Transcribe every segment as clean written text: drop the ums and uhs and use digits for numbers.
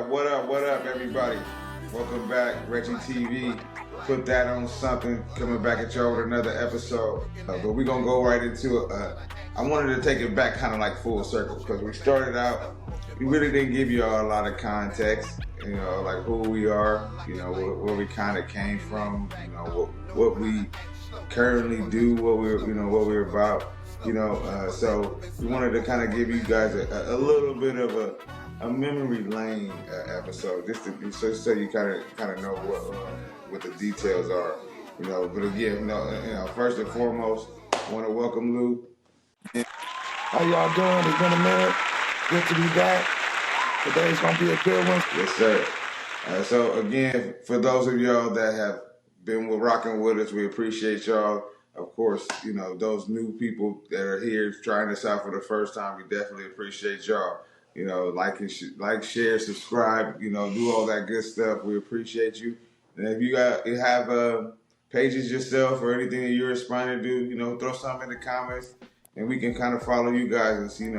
What up, everybody? Welcome back, RggiTV. Put that on something. Coming back at y'all with another episode. But we're gonna go right into it. I wanted to take it back kind of like full circle because we started out. We really didn't give y'all a lot of context. You know, like who we are. You know, where we kind of came from. You know, what we currently do. What we're about. You know, so we wanted to kind of give you guys a little bit of a memory lane episode, just so you kind of know what the details are. You know, but again, first and foremost, I want to welcome Lou. How y'all doing? It's been a minute. Good to be back. Today's gonna be a good one. Yes, sir. So again, for those of y'all that have been rocking with us, we appreciate y'all. Of course, you know, those new people that are here trying this out for the first time, we definitely appreciate y'all. You know, like, share, subscribe, you know, do all that good stuff. We appreciate you. And if you have pages yourself or anything that you're aspiring to do, you know, throw something in the comments and we can kind of follow you guys and see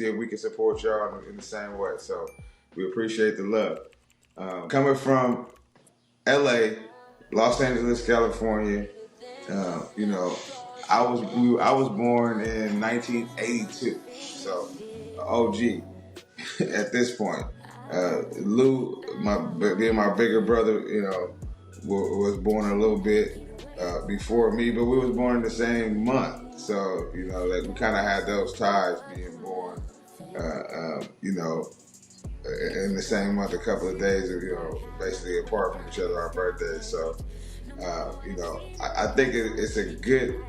if we can support y'all in the same way. So we appreciate the love. Coming from LA, Los Angeles, California, you know, I was born in 1982, so OG at this point. Lou, my bigger brother, you know, was born a little bit before me, but we was born in the same month. So, you know, like we kind of had those ties being born, you know, in the same month, a couple of days, you know, basically apart from each other, our birthdays. So, you know, I think it's a good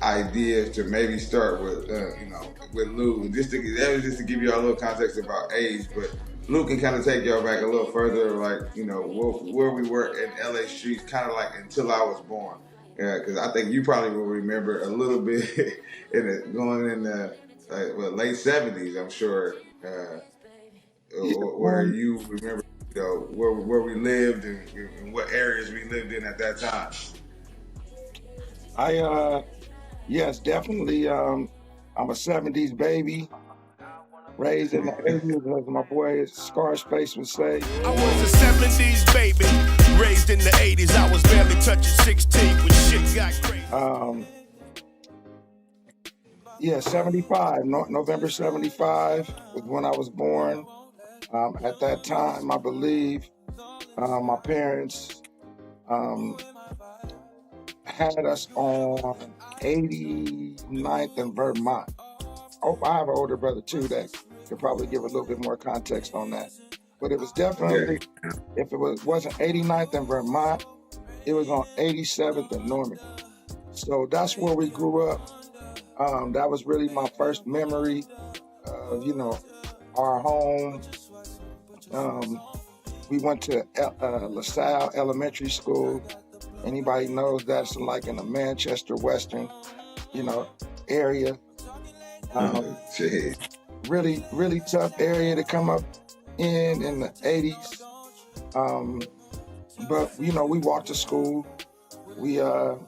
idea to maybe start with, you know, with Lou. Just to give y'all a little context about age, but Lou can kind of take y'all back a little further, like, you know, where we were in LA streets, kind of like until I was born. Yeah, because I think you probably will remember a little bit going in the late 70s, I'm sure, where you remember, you know, where we lived and what areas we lived in at that time. Yes, definitely. I'm a 70s baby, raised in the 80s, as my boy Scarface would say. I was a 70s baby, raised in the 80s. I was barely touching 16 when shit got crazy. Yeah, 75, November 75 was when I was born. At that time, I believe my parents had us on 89th and Vermont. Oh, I have an older brother too that could probably give a little bit more context on that. But it was definitely, if it wasn't 89th and Vermont, it was on 87th and Norman. So that's where we grew up. That was really my first memory of, you know, our home. We went to LaSalle Elementary School. Anybody knows that's like in the Manchester Western, you know, area. Really, really tough area to come up in the 80s. But, you know, we walked to school. We, you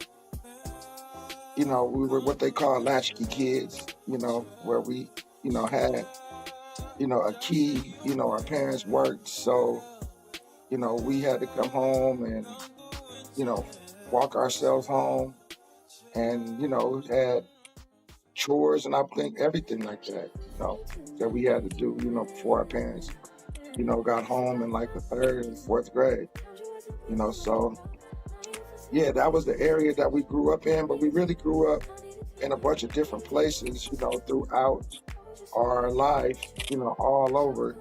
know, we were what they call latchkey kids, you know, where we, you know, had, you know, a key, you know, our parents worked. So, you know, we had to come home and, you know, walk ourselves home and, you know, had chores and I think everything like that, you know, that we had to do, you know, before our parents, you know, got home in like the 3rd and 4th grade, you know, so yeah, that was the area that we grew up in, but we really grew up in a bunch of different places, you know, throughout our life, you know, all over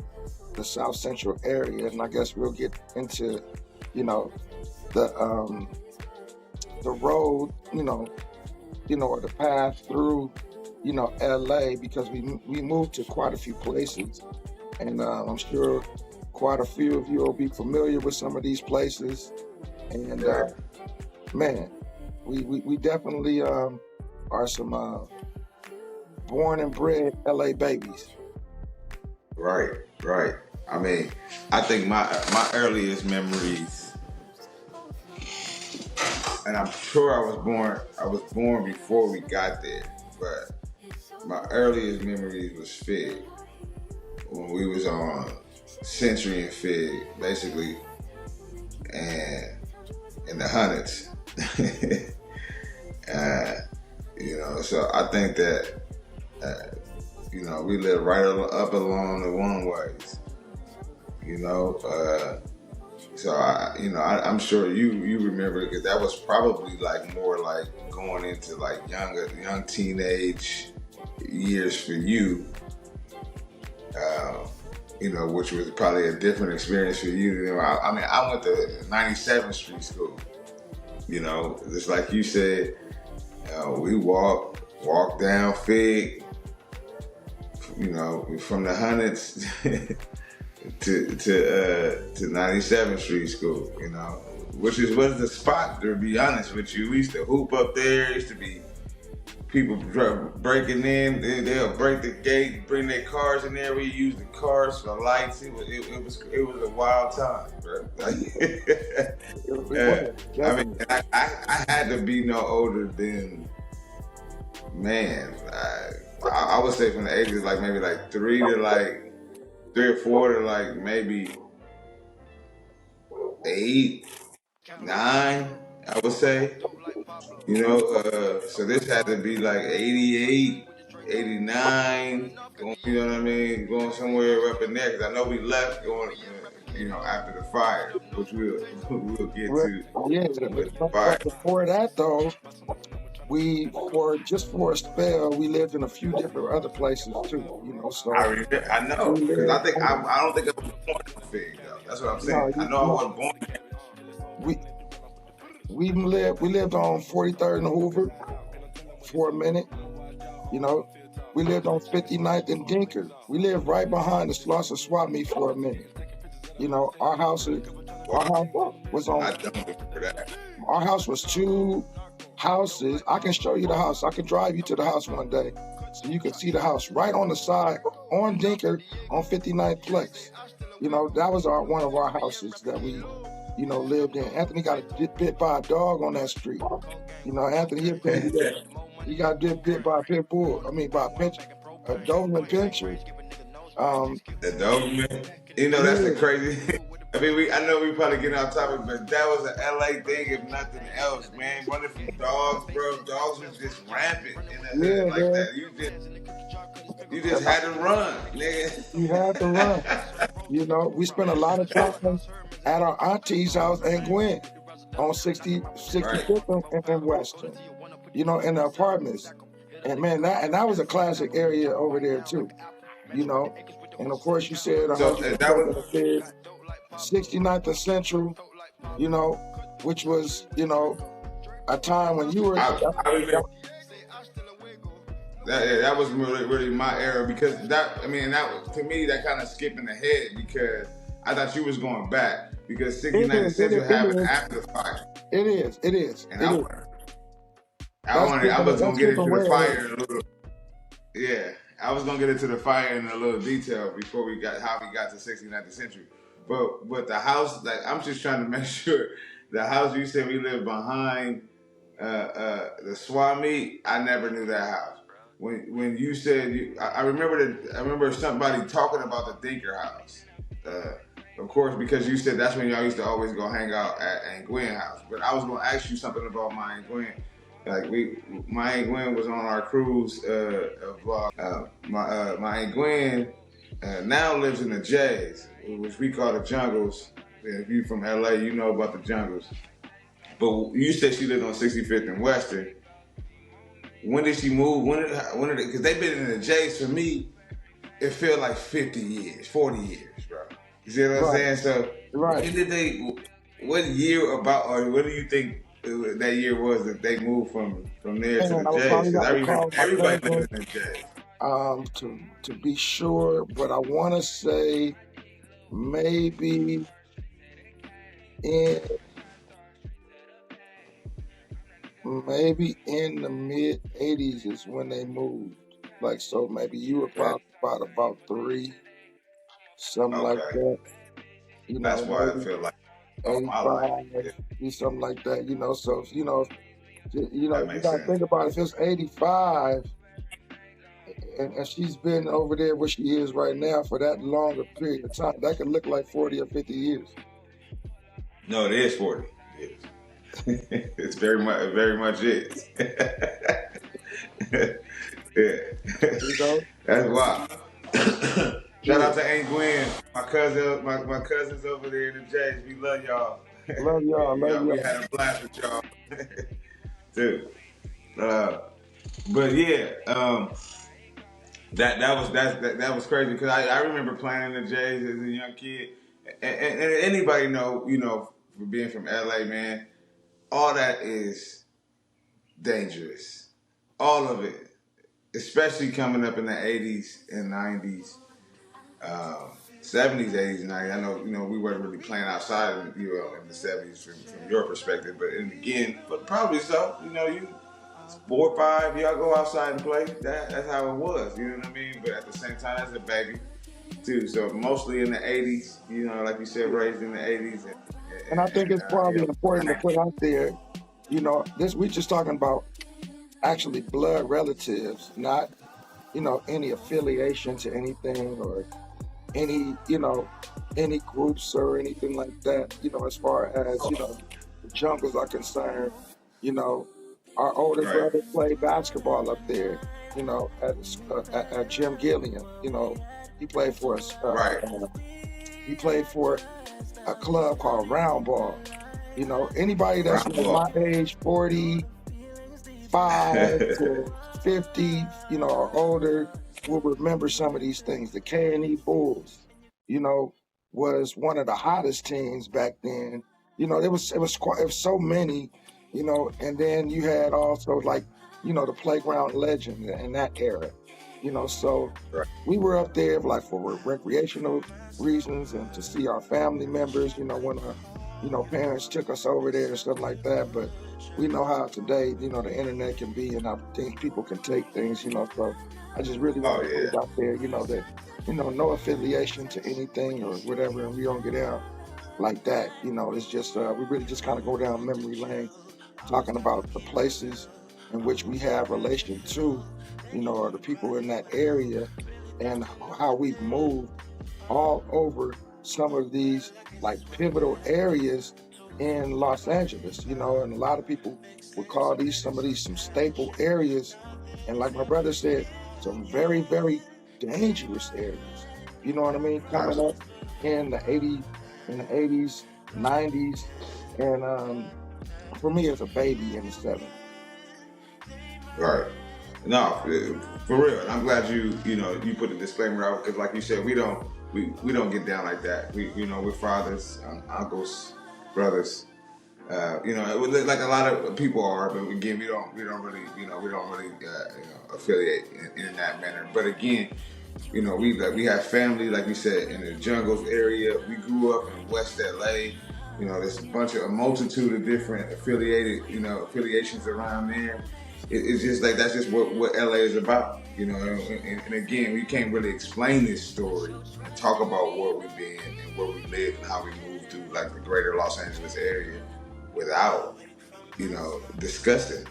the South Central area. And I guess we'll get into, you know, the road, you know, or the path through, you know, LA, because we moved to quite a few places. And I'm sure quite a few of you will be familiar with some of these places. And man, we definitely are some born and bred LA babies. Right. I mean, I think my earliest memories, and I'm sure I was born before we got there, but my earliest memories was Fig when we was on Century and Fig, basically, and in the hundreds. So I think that we live right up along the one ways. I'm sure you remember, because that was probably like more like going into like young teenage years for you. Which was probably a different experience for you. I went to 97th Street School. Just like you said, we walk down Fig, from the hundreds to 97th Street School, which was the spot, to be honest with you. We used to hoop up there. Used to be people breaking in. They'll break the gate, bring their cars in there. We use the cars for lights. It was a wild time, bro. I had to be no older than, man, I would say from the ages like maybe like 3 or 4 to like maybe 8, 9, I would say. So this had to be like 88, 89, going somewhere up in there, because I know we left going, after the fire, which we'll get to. Yeah, but before that though, for a spell, we lived in a few different other places too, So I know, because I don't think I was born in Fig though. That's what I'm saying. I know I wasn't born there. We lived on 43rd and Hoover for a minute. We lived on 59th and Dinker. We lived right behind the Slauson Swap Meet for a minute. Our house was on. I don't remember that. Our house was 2 houses. I can show you the house. I can drive you to the house one day, so you can see the house right on the side on Dinker on 59th Plex. That was one of our houses that we lived in. Anthony got bit by a dog on that street. Anthony he got bit by a pit bull. By a Doberman Pinscher. The Doberman. That's the crazy. I know we probably getting off topic, but that was an LA thing, if nothing else, man. Running from dogs, bro. Dogs was just rampant in the hood like that. You just had to run, nigga. You had to run. We spent a lot of time at our auntie's house in Gwen on 65th and Western, in the apartments. And man, that was a classic area over there too, And of course you said that was 69th and Central, which was, a time when you were. That was really my era, because that to me that kind of skipping ahead, because I thought you was going back, because 69th and Central happened after the fire. It is. And I was gonna get into the fire in a little. Yeah, I was gonna get into the fire in a little detail before how we got to 69th and Century. But the house, like, I'm just trying to make sure the house you said we lived behind the swap meet, I never knew that house. When you said I remember somebody talking about the Dinker house. Of course, because you said that's when y'all used to always go hang out at Aunt Gwen house. But I was gonna ask you something about my Aunt Gwen. Like my Aunt Gwen was on our cruise vlog. My Aunt Gwen now lives in the J's, which we call the Jungles. If you're from LA, you know about the Jungles. But you said she lived on 65th and Western. When did she move? When did because they've been in the J's, for me, it felt like 50 years, 40 years, bro. You see what I'm saying? So when did what year or what do you think that year was that they moved from there to the J's? Because I remember everybody lived in the J's. To be sure, but I want to say maybe in the mid 80s is when they moved. Like, so maybe you were probably about 3, something like that. That's why I feel like 85, something like that. So you gotta think about it. If it's 85, and she's been over there where she is right now for that longer period of time. That could look like 40 or 50 years. No, it is 40 years. It's very much is. Yeah. You know? That's wild. Shout out to Aunt Gwen, my cousins over there in the J's. We love y'all. Love y'all, love We y'all. had a blast with y'all, too. But yeah, that was crazy because I remember playing in the J's as a young kid, and anybody know, for being from LA, man, all that is dangerous, all of it, especially coming up in the 80s and 90s. 70s, 80s, and 90s. I know, we weren't really playing outside in the 70s from your perspective, but probably so. You 4 or 5, y'all go outside and play. That's how it was. You know what I mean? But at the same time, as a baby too. So mostly in the 80s. Like you said, raised in the 80s. And I think it's probably important to put out there. We just talking about actually blood relatives, not any affiliation to anything or any groups or anything like that, as far as, the Jungles are concerned. Our older brother played basketball up there, at Jim Gilliam. He played for us. He played for a club called Round Ball. Anybody that's my age, 45 to 50, or older, will remember some of these things. The K&E Bulls, was one of the hottest teams back then. It was so many, and then you had also the playground legend in that era, so we were up there for recreational reasons and to see our family members, when our, parents took us over there and stuff like that. But we know how today, the internet can be and how people can take things, so I just really want to put it out there, that, no affiliation to anything or whatever, and we don't get out like that. It's just, we really just kind of go down memory lane, talking about the places in which we have relation to, or the people in that area, and how we've moved all over some of these pivotal areas in Los Angeles, and a lot of people would call some staple areas, and like my brother said, some very, very dangerous areas. You know what I mean? Coming up in the 80s, 90s, and for me as a baby in the 70s. Right. No, for real. And I'm glad you put the disclaimer out because, like you said, we don't get down like that. We're fathers, uncles, brothers. Like a lot of people are, but again, we don't really affiliate in that manner. But again, we have family, like you said, in the Jungles area. We grew up in West LA. There's a multitude of different affiliations around there. It's just that's just what LA is about, and again, we can't really explain this story and talk about where we've been and where we live and how we moved through the greater Los Angeles area without, discussing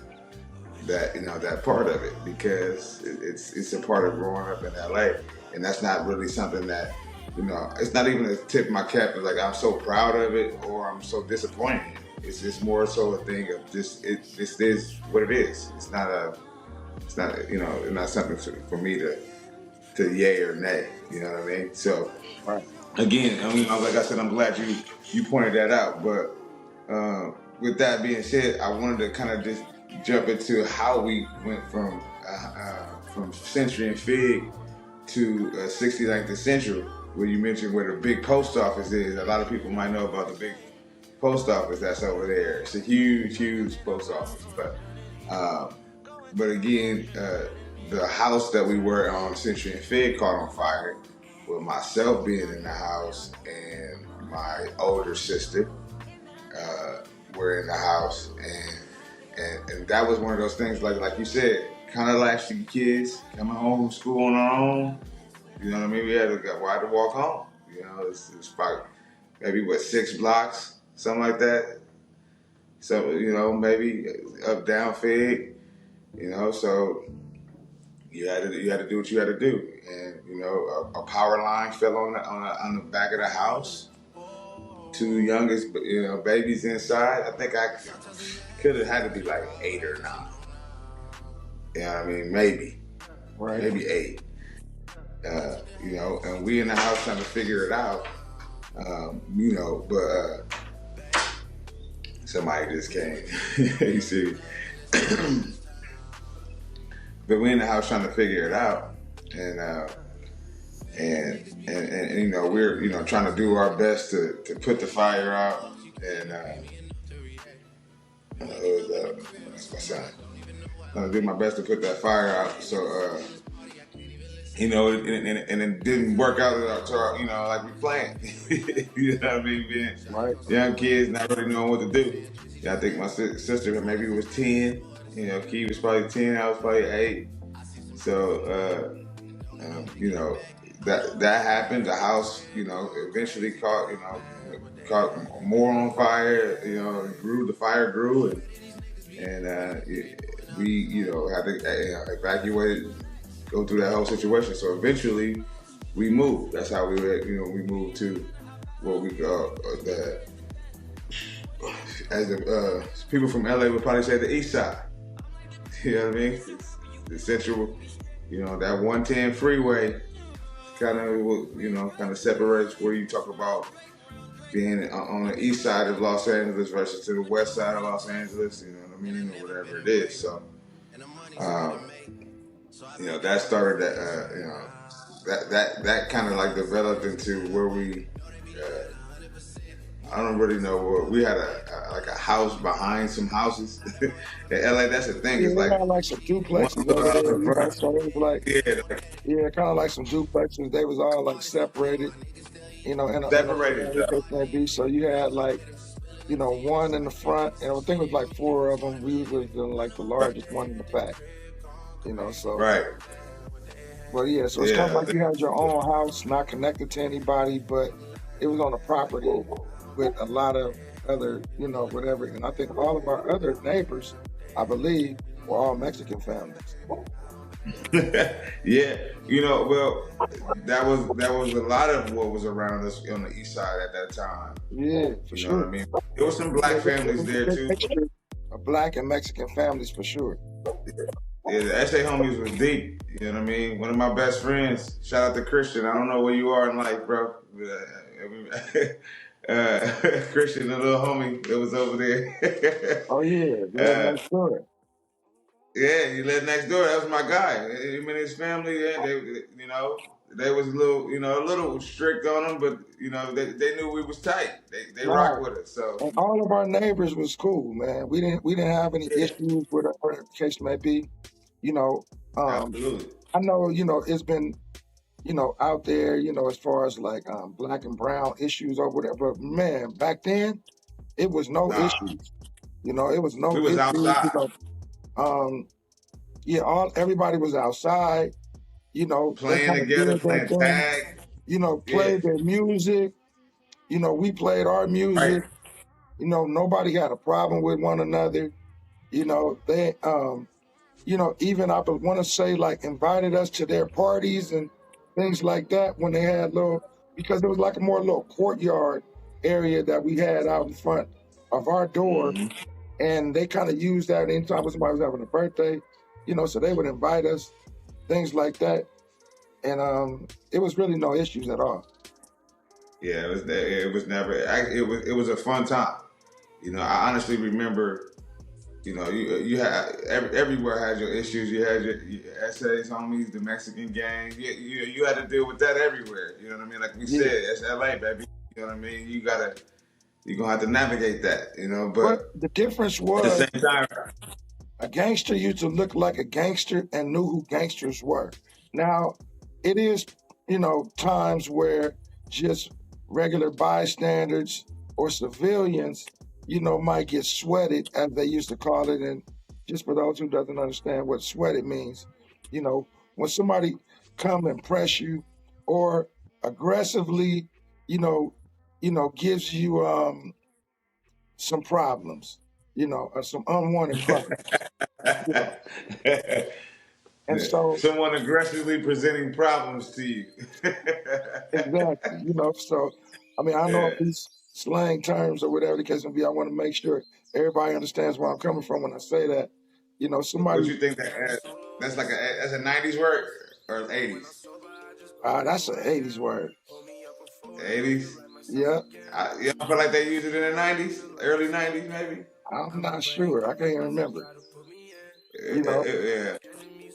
that, that part of it, because it's a part of growing up in LA, and that's not really something that, it's not even a tip of my cap. It's I'm so proud of it or I'm so disappointed. It's just more so a thing of this is what it is. It's not not something for me to yay or nay. You know what I mean? So again, like I said, I'm glad you pointed that out. But with that being said, I wanted to kind of just jump into how we went from Century and Fig to 69th and Central, where you mentioned where the big post office is. A lot of people might know about the big post office that's over there. It's a huge, huge post office. But again, the house that we were on, Century and Fig, caught on fire, with myself being in the house and my older sister were in the house, and that was one of those things, like you said, kind of latchkey kids coming home from school on our own. You know what I mean? We had to walk home. It's about maybe 6 blocks, something like that. So maybe up down Fig. So you had to do what you had to do, and you know, a power line fell on the back of the house. Two youngest, babies inside. I think I could have had to be like 8 or 9. You know what I mean? Maybe Right. 8. And we in the house trying to figure it out. But somebody just came. You see, but we in the house trying to figure it out, and we're trying to do our best to put the fire out, and that's my son. Trying to do my best to put that fire out, so and it didn't work out like we planned. You know what I mean? Being young kids, not really knowing what to do. Yeah, I think my sister maybe was 10. Key was probably 10. I was probably 8. So that happened. The house, eventually caught more on fire. The fire grew, and we had to evacuate, go through that whole situation. So eventually, we moved. That's how we moved to what we call as the people from LA would probably say, the East Side. You know what I mean? It's the central, that 110 freeway kind of separates where you talk about being on the east side of Los Angeles versus to the west side of Los Angeles, you know what I mean, or whatever it is. So, that started that kind of like developed into where we, I don't really know where we had a house behind some houses in LA. That's the thing. Yeah, it's kind of like some duplexes over there, so it was like, kind of like some duplexes. They was all like separated, separated. So you had like, one in the front, and I think it was like 4 of them. We was like the largest one in the back, so. Right. But yeah, so it's kind of like you had your own house, not connected to anybody, but it was on a property with a lot of other, whatever. And I think all of our other neighbors, I believe, were all Mexican families. Yeah, well, that was a lot of what was around us on the east side at that time. Yeah, for sure. What I mean? There were some black families there too. Black and Mexican families for sure. Yeah, the SA homies was deep. You know what I mean? One of my best friends, shout out to Christian. I don't know where you are in life, bro. Christian, the little homie that was over there. Oh yeah, next door. Yeah, he lived next door. That was my guy. Him and his family, they was a little strict on him, but they knew we was tight. They rocked with us. So and all of our neighbors was cool, man. We didn't have any issues with whatever the case may be. Absolutely. I know, it's been, out there, as far as like black and brown issues or whatever. But man, back then, it was no issues. It was no issues. Outside. Everybody was outside, playing together, playing tag. Played their music. We played our music. Right. Nobody had a problem with one another. They even I would want to say like invited us to their parties and things like that when they had because it was like a more little courtyard area that we had out in front of our door. Mm-hmm. And they kind of used that anytime somebody was having a birthday, so they would invite us, things like that. And it was really no issues at all. Yeah, it was never, it was a fun time. I honestly remember, you had, everywhere had your issues. You had your essays, homies, the Mexican gang. You had to deal with that everywhere. You know what I mean? Like we said, it's LA, baby. You know what I mean? You're going to have to navigate that, But the difference was, at the same time, a gangster used to look like a gangster and knew who gangsters were. Now, it is, times where just regular bystanders or civilians, might get sweated, as they used to call it. And just for those who doesn't understand what sweated means, when somebody come and press you or aggressively, gives you some problems, or some unwanted problems. And so Someone aggressively presenting problems to you. exactly, so I mean, I know Yeah. these slang terms or whatever the case may be. I want to make sure everybody understands where I'm coming from when I say that. What Somebody you think that's like that's a '90s word or '80s? that's an '80s word. '80s. Yeah, Yeah, I feel like they used it in the '90s, early '90s maybe. I'm not sure. I can't even remember. Yeah,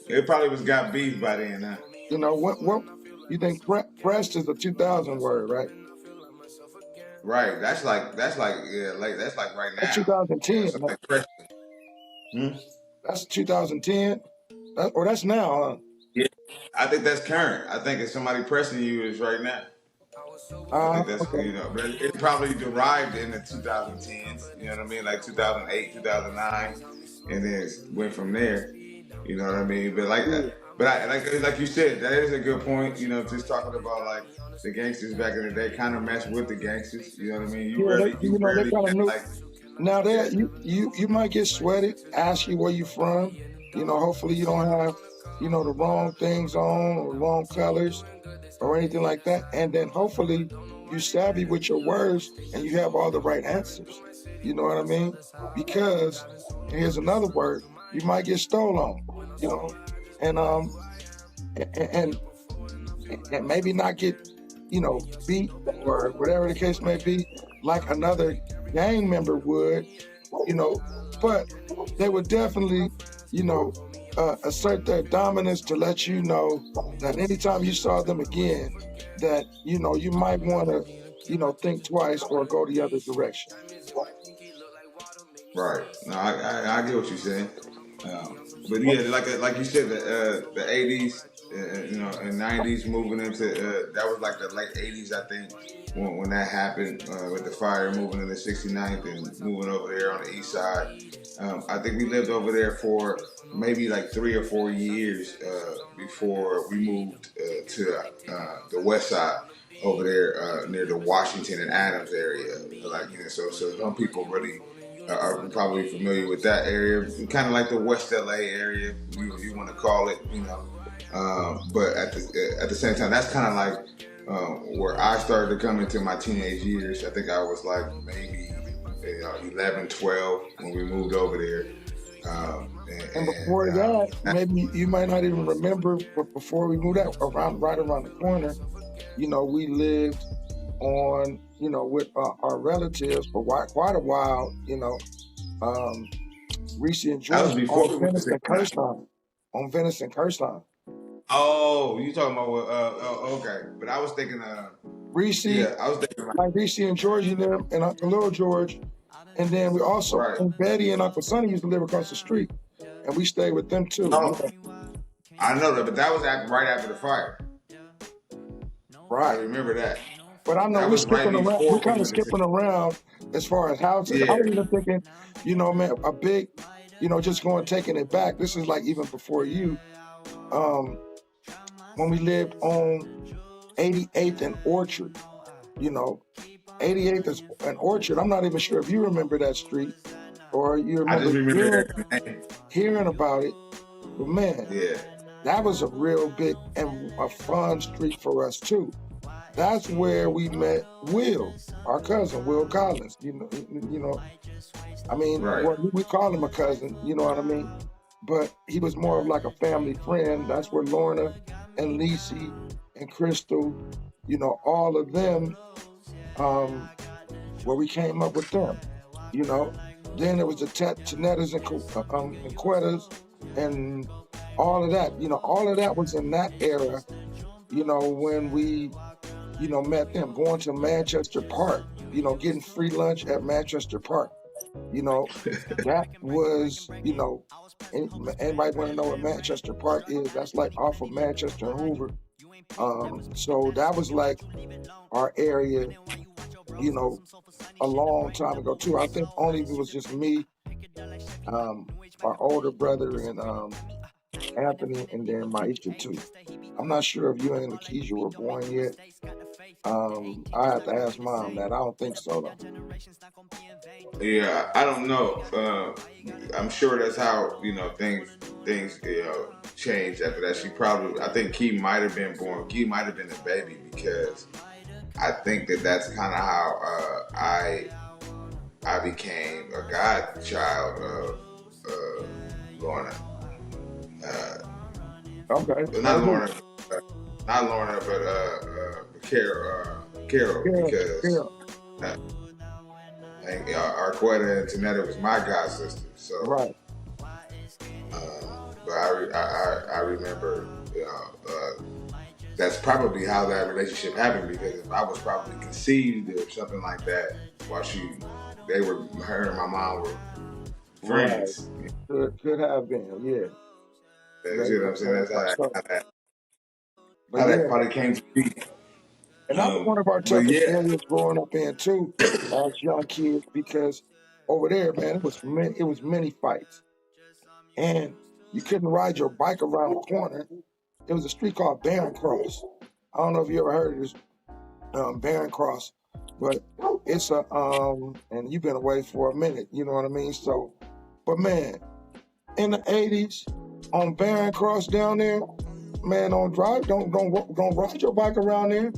it probably was got beef by then, huh? What you think? Pressed is a 2000 word, right? Right. Yeah, like that's like right That's now. 2010. Somebody pressing. Hmm? That's 2010. That's now, huh? Yeah. I think that's current. I think if somebody pressing you is right now. I think that's Okay. but it probably derived in the 2010s. You know what I mean, like 2008, 2009, and then it went from there. You know what I mean? But like you said, that is a good point. Just talking about like the gangsters back in the day, kind of messed with the gangsters. You know what I mean? Yeah, You they rarely kind of met knew. like Now yeah, that you might get sweated, ask you where you from. Hopefully you don't have, the wrong things on or wrong colors or anything like that. And then hopefully you savvy with your words and you have all the right answers. You know what I mean? Because here's another word, you might get stolen, and and and maybe not get, beat or whatever the case may be, like another gang member would, but they would definitely, assert their dominance to let you know that anytime you saw them again, that, you might want to, think twice or go the other direction. right. No, I get what you're saying. But yeah, like you said, the '80s, and '90s moving into that was like the late '80s, I think, when that happened with the fire moving into 69th and moving over there on the east side. I think we lived over there for maybe like 3 or 4 years before we moved to the west side over there near the Washington and Adams area. So some people really are probably familiar with that area, kind of like the West LA area, you want to call it, but at the same time, that's kind of like where I started to come into my teenage years. I think I was like maybe 11, 12 when we moved over there. And before that, maybe you might not even remember, but before we moved out, right around the corner, we lived on, with our relatives for quite a while, Reese and that was George before we on went to Venice and 69. Kirschline. On Venice and Kirschline. Oh, you talking about what? Okay, but I was thinking. Reese, Yeah, I was thinking like Reese and George and them, and Uncle Little George, and then we also, right. and Betty and Uncle Sonny used to live across the street, and we stayed with them too. Oh, I know that, but that was right after the fire. Right. I remember that. But I know That we're was skipping right around. before We're kind of skipping around as far as houses. Yeah. I was even thinking, man, a big, just taking it back. This is like even before you. When we lived on 88th and Orchard, 88th and Orchard. I'm not even sure if you remember that street or you I just remember hearing about it. But man, yeah, that was a real big and a fun street for us too. That's where we met Will, our cousin, Will Collins. I mean, right. well, we call him a cousin, you know what I mean? But he was more of like a family friend. That's where Lorna and Lacey and Crystal, all of them, where we came up with them, Then there was the Tanettas and Quettas and all of that. All of that was in that era, when we, met them, going to Manchester Park, getting free lunch at Manchester Park. That was, anybody want to know what Manchester Park is? That's like off of Manchester and Hoover. So that was like our area, a long time ago too. I think only if it was just me, our older brother and Anthony, and then Maisha too. I'm not sure if you and Lakeisha were born yet. I have to ask Mom that. I don't think so though. Yeah, I don't know. I'm sure that's how things changed after that. She probably, I think Key might have been born. Key might have been a baby because I think that's kind of how I became a godchild of Lorna. Okay. Not Lorna, but Carol, because Yeah. Arquetta and Tanetta was my god sister. So, Right. But I remember, that's probably how that relationship happened, because if I was probably conceived or something like that while her and my mom were friends. Right. Could have been, yeah. You see what I'm saying? That's how yeah. that probably came to be. And that was one of our But toughest yeah, areas growing up in too, as young kids, because over there, man, it was many fights, and you couldn't ride your bike around the corner. There was a street called Barron Cross. I don't know if you ever heard of this, Barron Cross, but it's and you've been away for a minute, you know what I mean? So, but man, in the '80s, on Barron Cross down there, man, don't ride your bike around there.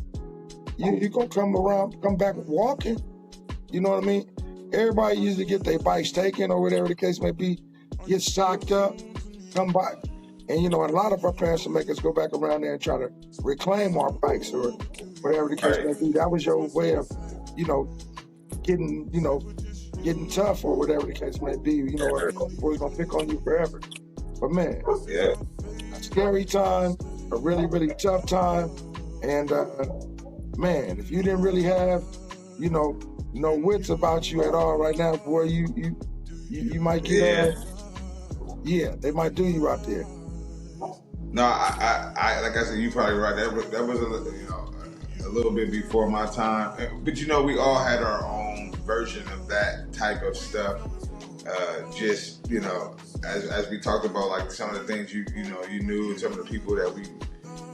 You gonna come back walking. You know what I mean? Everybody usually get their bikes taken or whatever the case may be, get socked up, come back. And a lot of our parents would make us go back around there and try to reclaim our bikes or whatever the case may be. That was your way of, getting tough or whatever the case may be. We're gonna pick on you forever. But man, yeah, a scary time, a really, really tough time. And man, if you didn't really have, no wits about you at all right now, boy, you might get they might do you out there. No, I like I said, you probably right. That was a little bit before my time, but we all had our own version of that type of stuff. Just as we talked about, like some of the things you knew, and some of the people that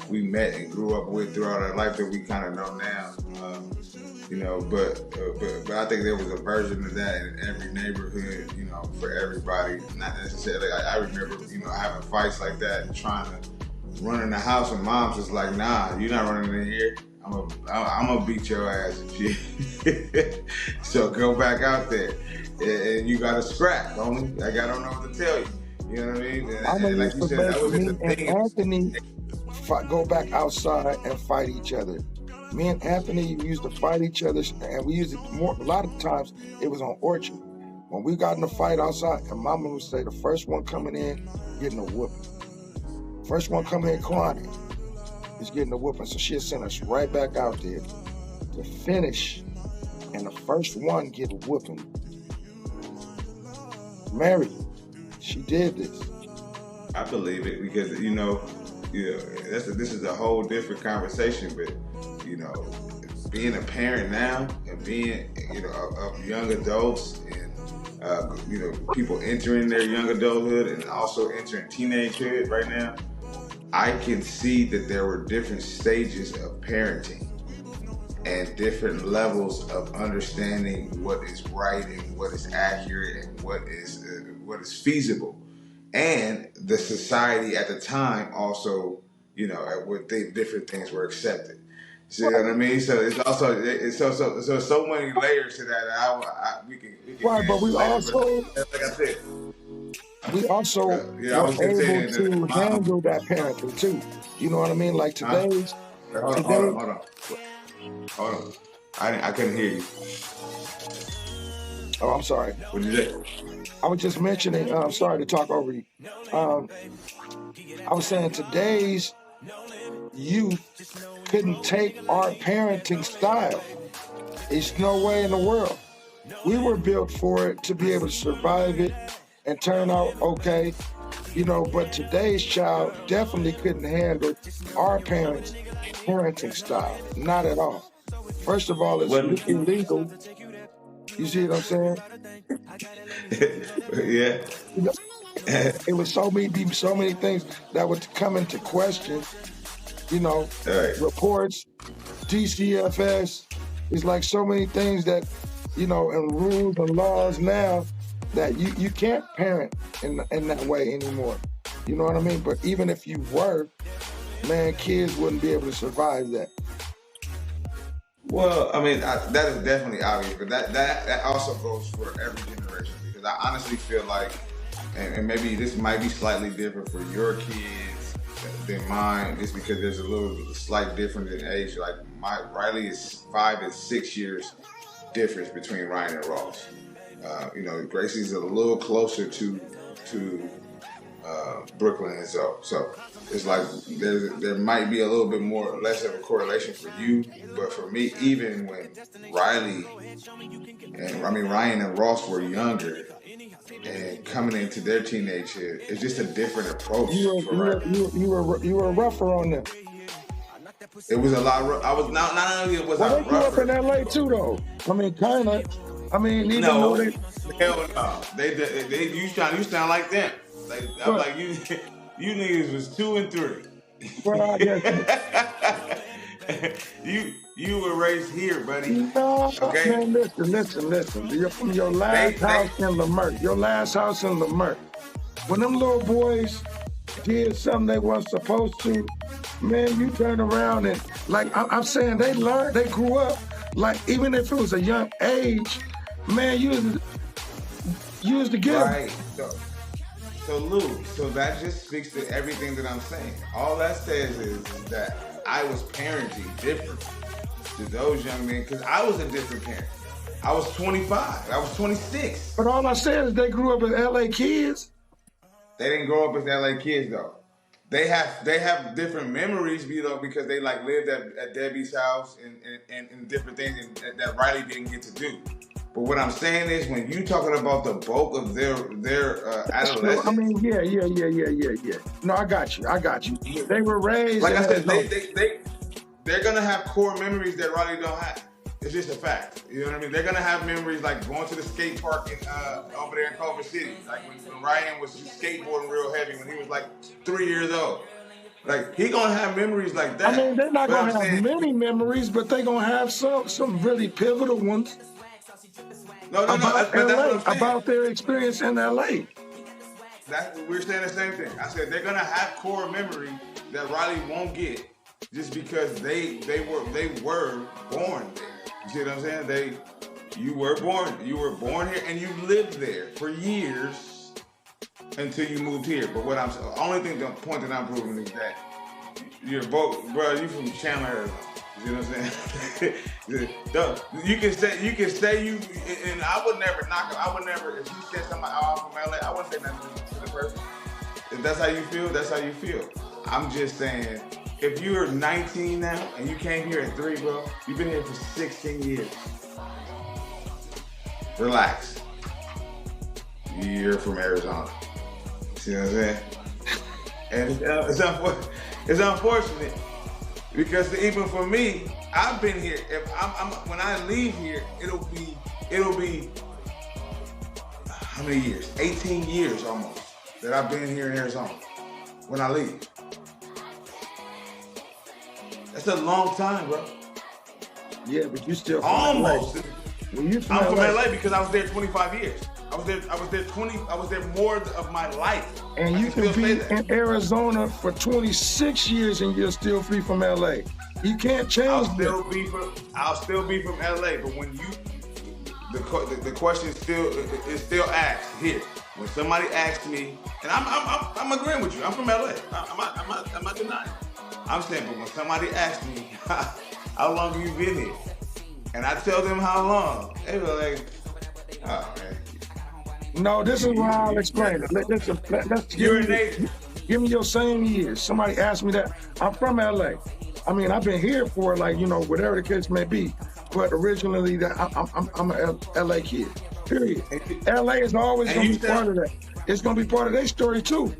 we met and grew up with throughout our life that we kind of know now. But I think there was a version of that in every neighborhood, for everybody. Not necessarily. I remember, having fights like that and trying to run in the house, and mom's just like, "Nah, you're not running in here. I'm gonna beat your ass and shit." So go back out there, and you got to scrap, homie. I don't know what to tell you. You know what I mean? And like you said, that was just the thing. Anthony go back outside and fight each other. Me and Anthony used to fight each other, and we used it more. A lot of times it was on Orchard. When we got in a fight outside, and Mama would say the first one coming in getting a whooping. First one coming in crying is getting a whooping. So she'd send us right back out there to finish, and the first one get a whooping. Mary, she did this. I believe it, because this is a whole different conversation, but being a parent now and being of young adults and people entering their young adulthood and also entering teenagehood right now, I can see that there were different stages of parenting and different levels of understanding what is right and what is accurate and what is feasible. And the society at the time also, different things were accepted. See what I mean? So it's also so many layers to that. We can right, but we also, like I said, we also were able to handle that parenting too. You know what I mean? Like today's. Hold on. I couldn't hear you. Oh, I'm sorry. What did you say? I was just mentioning, I'm sorry to talk over you. I was saying today's youth couldn't take our parenting style. There's no way in the world. We were built for it to be able to survive it and turn out okay, but today's child definitely couldn't handle our parents' parenting style. Not at all. First of all, it's illegal. You see what I'm saying? Yeah. It was so many things that would come into question. Reports, DCFS. It's like so many things that, you know, and rules and laws now that you can't parent in that way anymore. You know what I mean? But even if you were, man, kids wouldn't be able to survive that. Well, I mean, that is definitely obvious, but that also goes for every generation, because I honestly feel like, and maybe this might be slightly different for your kids than mine, just because there's a little slight difference in age. Like Riley is 5 and 6 years difference between Ryan and Ross. You know, Gracie's a little closer to Brooklyn and so it's like there might be a little bit more less of a correlation for you, but for me, even when Ryan and Ross were younger and coming into their teenagehood, it's just a different approach. You were rougher on them. It was a lot. I was not only was I they grew up rougher. in LA too, though. I mean, kind of. I mean, even No, though hell no. You sound like them. I'm like you. You niggas was 2 and 3. Well, I guess you were raised here, buddy. no, Okay. man, listen. You're from your last house in Lamert. Your last house in Lamert. When them little boys did something they weren't supposed to, man, you turn around and, like I'm saying, they learned, they grew up. Like, even if it was a young age, man, you was to get Right. So Lou, so that just speaks to everything that I'm saying. All that says is that I was parenting different to those young men, because I was a different parent. I was 25. I was 26. But all I said is they grew up as LA kids. They didn't grow up as LA kids though. They have different memories, you know, because they like lived at Debbie's house and different things that Riley didn't get to do. But what I'm saying is, when you talking about the bulk of their adolescence, I mean, yeah. No, I got you. They were raised. Like I said, they're gonna have core memories that Riley don't have. It's just a fact. You know what I mean? They're gonna have memories like going to the skate park over there in Culver City, like when Ryan was skateboarding real heavy when he was like 3 years old. Like, he gonna have memories like that. I mean, they're not gonna have many memories, but they're gonna have some really pivotal ones. No, but that's what I'm saying. About their experience in LA. We're saying the same thing. I said they're gonna have core memory that Riley won't get, just because they were born there. You see what I'm saying? You were born here and you lived there for years until you moved here. But the point that I'm proving is that you're both, bro. You from Chandler, Arizona. You know what I'm saying? You can say you, and I would never knock it. I would never, if you said somebody, I'm from LA, I wouldn't say nothing to the person. If that's how you feel, that's how you feel. I'm just saying, if you're 19 now and you came here at 3, bro, you've been here for 16 years. Relax. You're from Arizona. See what I'm saying? And it's unfortunate. Because even for me, I've been here. When I leave here, it'll be how many years? 18 years almost that I've been here in Arizona. When I leave, that's a long time, bro. Yeah, but you still from almost. LA. I'm from LA because I was there 25 years. I was there more of my life. And you can be in Arizona for 26 years and you're still free from LA. You can't change I'll still be from LA, but when the question is still asked here. When somebody asks me, and I'm agreeing with you, I'm from LA. I'm not denying. I'm saying, but when somebody asks me, how long have you been here? And I tell them how long, they be like, oh man. No, this is why I'll explain it. Let's You're a native. Give me your same years. Somebody asked me that. I'm from LA. I mean, I've been here for whatever the case may be. But originally, I'm a LA kid. Period. LA is always going to be part of that. It's going to be part of their story too.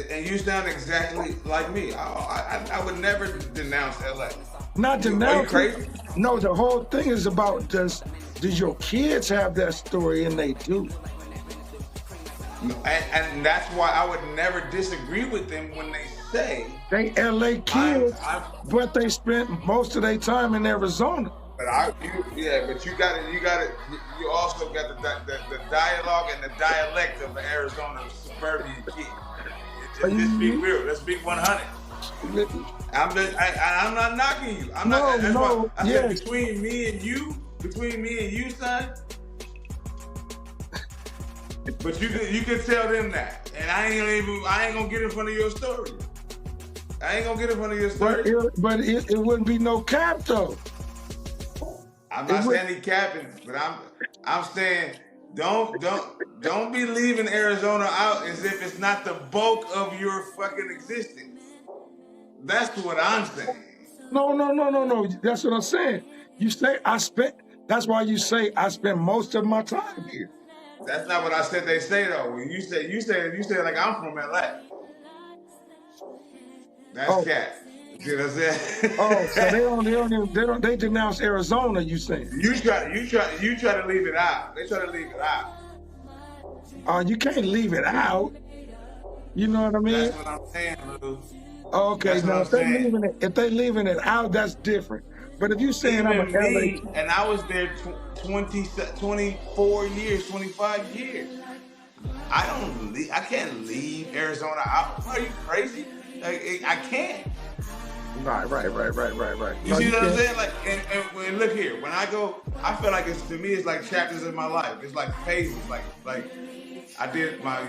And you sound exactly like me. I would never denounce LA. Not denounce. Are you crazy? No, the whole thing is about does your kids have that story, and they do. And that's why I would never disagree with them when they say they LA kids, but they spent most of their time in Arizona. But but you also got the dialogue and the dialect of an Arizona suburban kid. Just be real. Let's be 100. I'm not knocking you. I'm not. That's why I said between me and you, son. But you can tell them that, and I ain't gonna get in front of your story. I ain't gonna get in front of your story. But it wouldn't be no cap though. I'm not saying he capping, but I'm saying don't be leaving Arizona out as if it's not the bulk of your fucking existence. That's what I'm saying. No. That's what I'm saying. You say that's why you say I spent most of my time here. That's not what I said they say though. When you say like I'm from LA. That's cat. You know what I'm saying? So they denounce Arizona, you saying. You try to leave it out. They try to leave it out. You can't leave it out. You know what I mean? That's what I'm saying, Lou. Okay, now if they leaving it out, that's different. But if you saying I'm a LA, and I was there 24 years, 25 years. I can't leave Arizona out. Are you crazy? Like I can't. Right. You see what I'm saying? Like, and look here. When I go, I feel like to me, it's like chapters in my life. It's like phases. Like I did my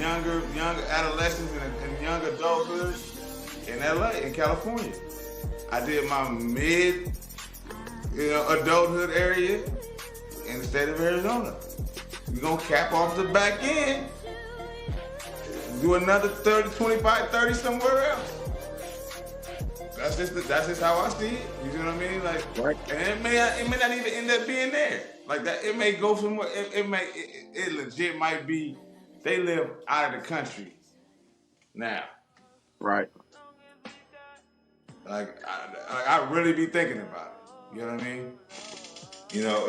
younger adolescence and young adulthood in LA, in California. I did my mid, adulthood area in the state of Arizona. We're gonna cap off the back end, do another 30, 25, 30 somewhere else. That's just how I see it. You see what I mean? Like, right. And it may not even end up being there. Like that, it may go somewhere. It legit might be. They live out of the country now. Right. Like I really be thinking about it. You know what I mean?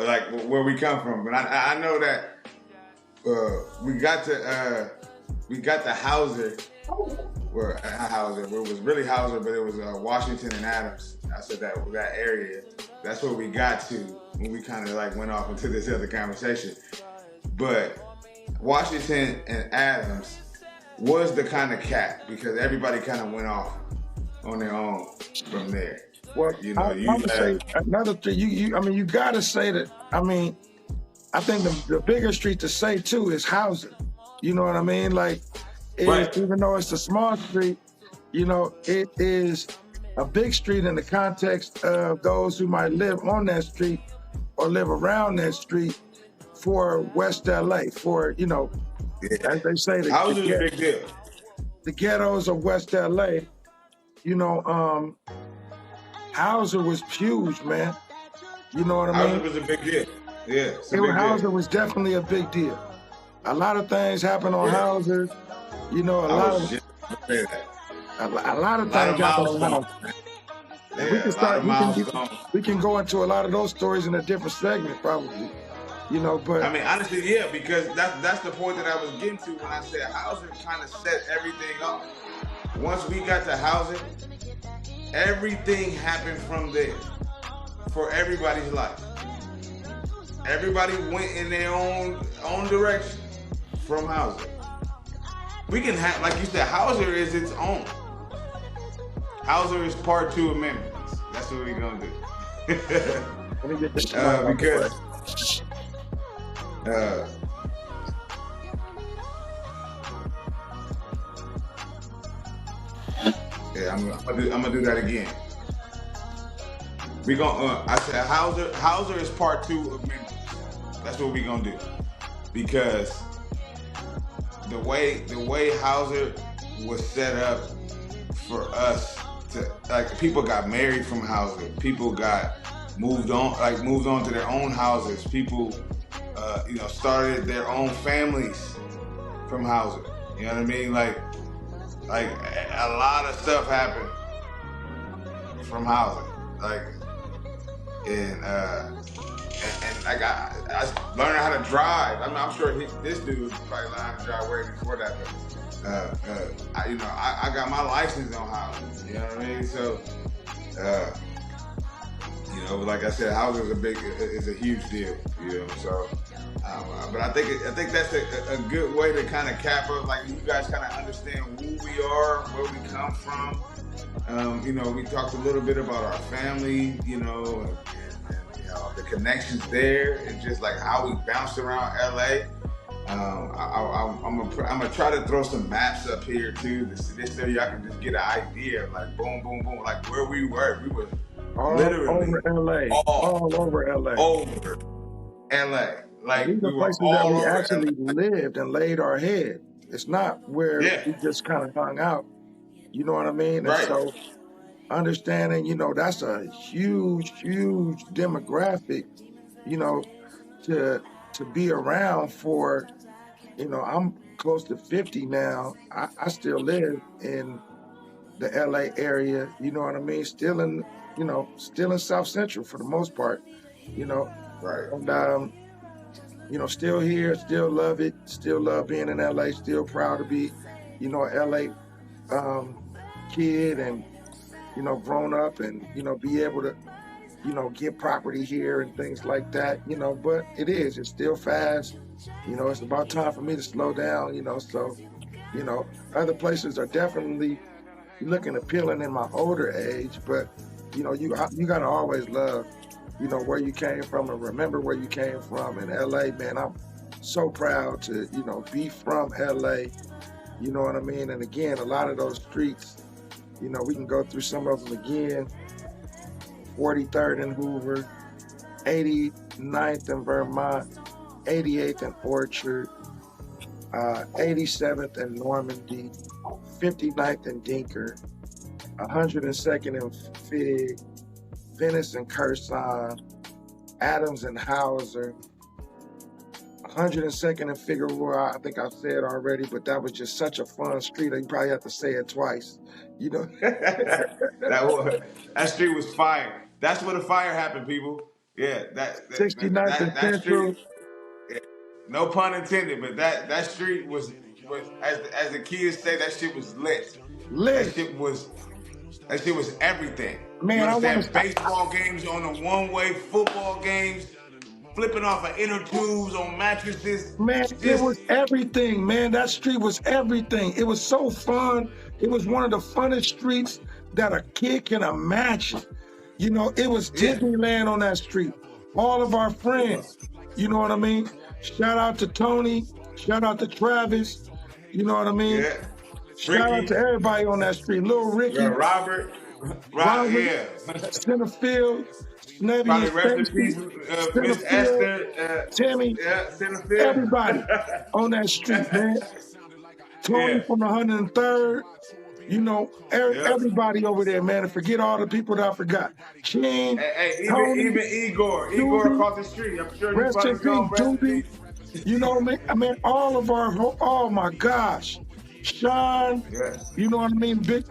Like where we come from. But I know that we got the Hauser. Where it was really Hauser, but it was Washington and Adams. I said that area. That's where we got to when we kind of like went off into this other conversation. But Washington and Adams was the kind of cap because everybody kind of went off on their own from there. Well, say another thing. You gotta say that. I think the bigger street to say too is Hauser. You know what I mean? Like. Right. Even though it's a small street, it is a big street in the context of those who might live on that street or live around that street for West LA, for, as they say, Hauser's a big deal. The ghettos of West LA, Hauser was huge, man. You know what I mean? Hauser was a big deal. Yeah, Hauser was definitely a big deal. A lot of things happened on Hauser. A lot of things happen on Hauser. We can go into a lot of those stories in a different segment, probably. But honestly, yeah, because that's the point that I was getting to when I said Hauser kind of set everything off. Once we got to Hauser, everything happened from there for everybody's life. Everybody went in their own direction from Hauser. We can have, like you said, Hauser is its own. Hauser is part 2 of memories. That's what we're gonna do. Because I'm gonna do that again. We gonna. I said Hauser is part 2 of memories. That's what we're gonna do, because the way Hauser was set up for us to, like, people got married from Hauser, people got moved on to their own houses, people started their own families from Hauser. You know what I mean? Like a lot of stuff happened from Hauser. And I learned how to drive. I'm sure this dude probably learned how to drive way before that. But I got my license on Hauser. You know what I mean? So You know, like I said, housing is a huge deal. You know, so. But I think that's a good way to kind of cap up, like you guys kind of understand who we are, where we come from. You know, we talked a little bit about our family, you know, and you know the connections there, and just like how we bounced around LA. I'm gonna try to throw some maps up here too, just so y'all can just get an idea of like boom, boom, boom, like where we were. We were All literally over LA. All over LA. Over LA. Like These are we were places that all we over LA. actually lived and laid our head. It's not where Yeah. we just kind of hung out. You know what I mean? Right. And so understanding, you know, that's a huge, huge demographic, you know, to be around for, you know, I'm close to 50 now. I still live in the LA area, you know what I mean? Still in South Central for the most part, you know. Right. And you know, still here, still love it, still love being in LA, still proud to be, you know, a LA kid and, you know, grown up and, you know, be able to, you know, get property here and things like that, you know, but it's still fast. You know, it's about time for me to slow down, you know, so, you know, other places are definitely looking appealing in my older age, but, you know, you got to always love, you know, where you came from and remember where you came from. In LA, man, I'm so proud to, you know, be from LA, you know what I mean? And again, a lot of those streets, you know, we can go through some of them again. 43rd in Hoover, 89th in Vermont, 88th in Orchard, 87th in Normandy, 59th in Dinker, 102nd in Fig, Venice and Curson, Adams and Hauser, 102nd in Figueroa. I think I've said already, but that was just such a fun street. You probably have to say it twice. You know, that street was fire. That's where the fire happened, people. Yeah, 69th and that Central. Street, yeah, no pun intended, but that street was as the kids say, that shit was lit. That shit was everything. Man, you understand? Baseball games on the one-way, football games, flipping off of inner tubes on mattresses. Man, it was everything, man. That street was everything. It was so fun. It was one of the funnest streets that a kid can imagine. You know, it was Disneyland on that street. All of our friends, you know what I mean? Shout out to Tony. Shout out to Travis. You know what I mean? Yeah. Shout out to everybody on that street. Little Ricky. Yeah, Robert. Yeah. Centerfield. Snevy. Probably rest in peace, Miss Esther. Timmy. Yeah, Centerfield. Everybody on that street, man. Tony from the 103rd. You know, everybody over there, man. And forget all the people that I forgot. King, even Igor. Igor across the street. I'm sure you probably know Doobie. You know what I mean? All of our, oh my gosh. Sean, you know what I mean? Big,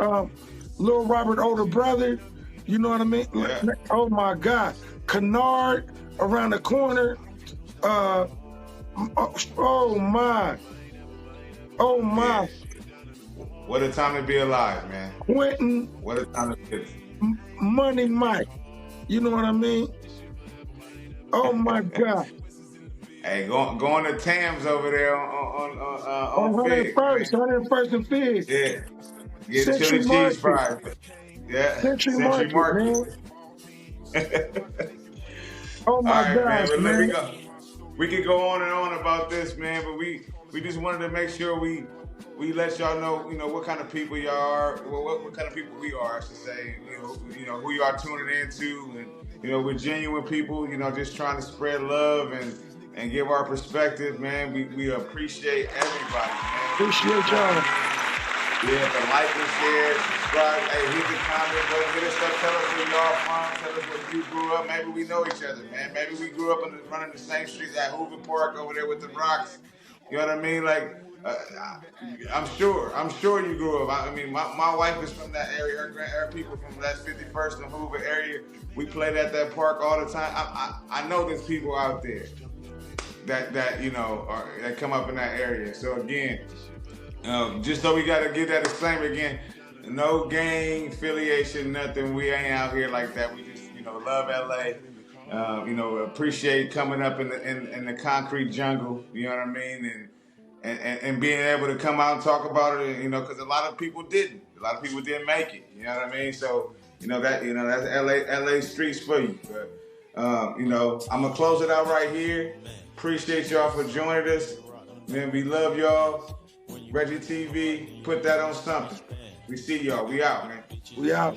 little Robert older brother, you know what I mean? Yeah. Oh my God. Kennard around the corner. Oh my. Yeah. What a time to be alive, man. Quentin. What a time to be. Money Mike. You know what I mean? Oh my God. Hey, going to Tams over there on 101st and Fig. Yeah. Get chili cheese fries. Yeah. Century Market. Oh my gosh, man. We could go on and on about this, man, but we just wanted to make sure we let y'all know, you know, what kind of people y'all are, what kind of people we are, I should say, you know who you are tuning into, and you know, we're genuine people, you know, just trying to spread love and give our perspective, man. We appreciate everybody, man. Appreciate y'all. Yeah, but like and share, subscribe, hey, hit the comment button, hit us up, tell us where y'all from, tell us where you grew up. Maybe we know each other, man. Maybe we grew up running the same streets at Hoover Park over there with the rocks. You know what I mean? Like, I'm sure you grew up. I mean, my wife is from that area. Her people from that 51st and Hoover area. We played at that park all the time. I know there's people out there that you know that come up in that area. So again, just so we gotta get that disclaimer again, no gang affiliation, nothing. We ain't out here like that. We just love LA. Appreciate coming up in the concrete jungle. You know what I mean, and being able to come out and talk about it. Because a lot of people didn't. A lot of people didn't make it. You know what I mean. So that's LA streets for you. But I'm gonna close it out right here. Appreciate y'all for joining us. Man, we love y'all. RggiTV, put that on something. We see y'all. We out, man. We out.